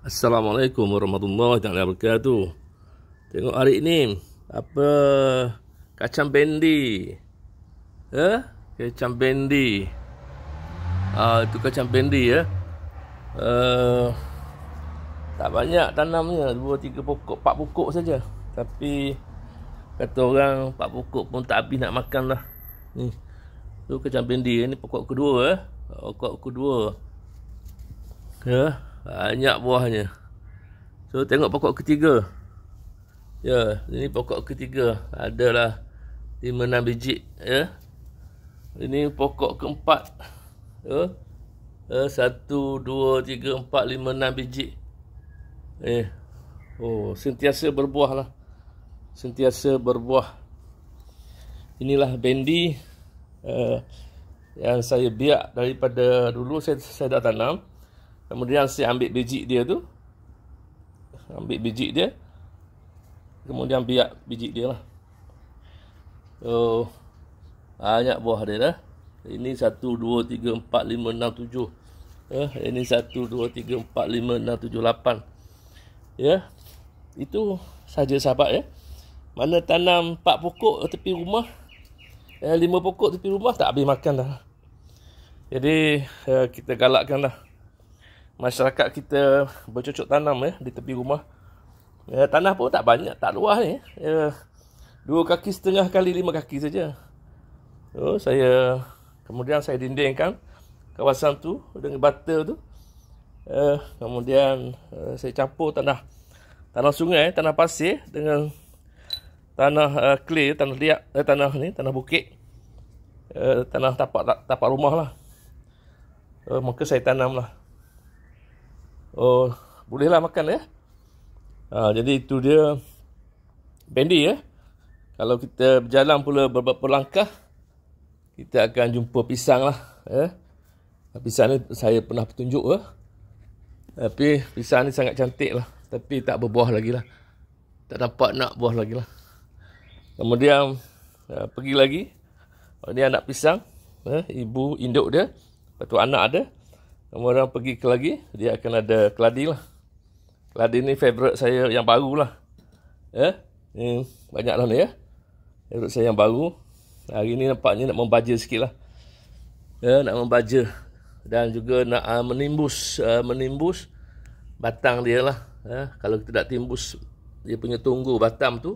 Assalamualaikum warahmatullahi wabarakatuh. Tengok hari ni apa kacang bendi. Kacang bendi. Itu kacang bendi ya. Tak banyak tanamnya, 2-3 pokok, 4 pokok saja. Tapi kata orang 4 pokok pun tak habis nak makan lah. Ni. Tu kacang bendi ni pokok kedua Pokok kedua. Banyak buahnya. So tengok pokok ketiga. Ini pokok ketiga. Adalah 5-6 biji Ini pokok keempat. 1, 2, 3, 4, 5, 6 biji. Sentiasa berbuah lah. Sentiasa berbuah. Inilah bendi yang saya biak daripada dulu saya dah tanam. Kemudian saya ambil biji dia tu. Kemudian biak biji dia lah. Banyak buah dia dah. Ini 1, 2, 3, 4, 5, 6, 7. Ini 1, 2, 3, 4, 5, 6, 7, 8. Itu saja sahabat Mana tanam 4 pokok tepi rumah, 5 pokok tepi rumah, tak habis makan dah. Jadi kita galakkanlah masyarakat kita bercocok tanam di tepi rumah. Tanah pun tak banyak, tak luas ni. 2,5 kaki kali 5 kaki saja. Kemudian saya dindingkan kawasan tu dengan bata tu. Kemudian saya campur tanah sungai, tanah pasir dengan tanah clay, tanah liat, tanah bukit, tanah tapak rumah lah. Maka saya tanam lah. Bolehlah makan jadi itu dia bendi Kalau kita berjalan pula beberapa langkah, kita akan jumpa pisang lah. Pisang ni saya pernah tunjuk tapi pisang ni sangat cantik lah. Tapi tak berbuah lagi lah. Tak dapat nak buah lagi lah. Kemudian pergi lagi. Ini anak pisang. Ibu induk dia. Lepas tu anak ada. Kemudian pergi ke lagi. Dia akan ada keladi lah. Keladi ni favourite saya yang baru lah. Ni banyak lah ni favourite saya yang baru. Hari ni nampaknya nak membaja sikit lah. Nak membaja. Dan juga nak menimbus batang dia lah. Kalau kita nak timbus dia punya tunggu batam tu,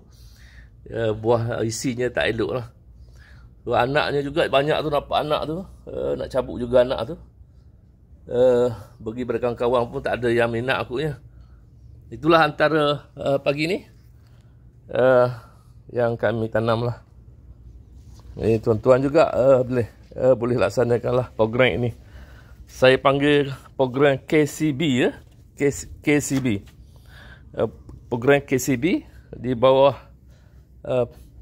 buah isinya tak elok lah. Anaknya juga banyak tu, nampak anak tu. Nak cabut juga anak tu. Bagi pada kawan-kawan pun tak ada yang minat aku Itulah antara pagi ni yang kami tanam lah. Tuan-tuan juga boleh laksanakanlah program ini. Saya panggil program KCB KCB. Program KCB di bawah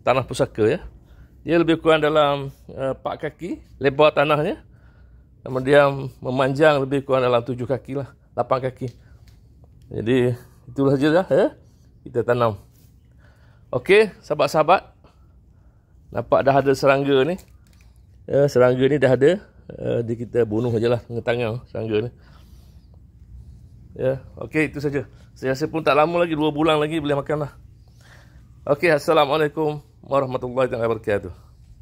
tanah pusaka Dia lebih kurang dalam 4 kaki lebar tanahnya. Kemudian memanjang lebih kurang dalam 7 kaki lah, 8 kaki. Jadi itulah je lah kita tanam. Okey, sahabat-sahabat. Nampak dah ada serangga ni. Serangga ni dah ada. Kita bunuh je lah dengan tangan serangga ni. Okey, itu saja. Saya rasa pun tak lama lagi, 2 bulan lagi boleh makan lah. Okey, Assalamualaikum warahmatullahi wabarakatuh.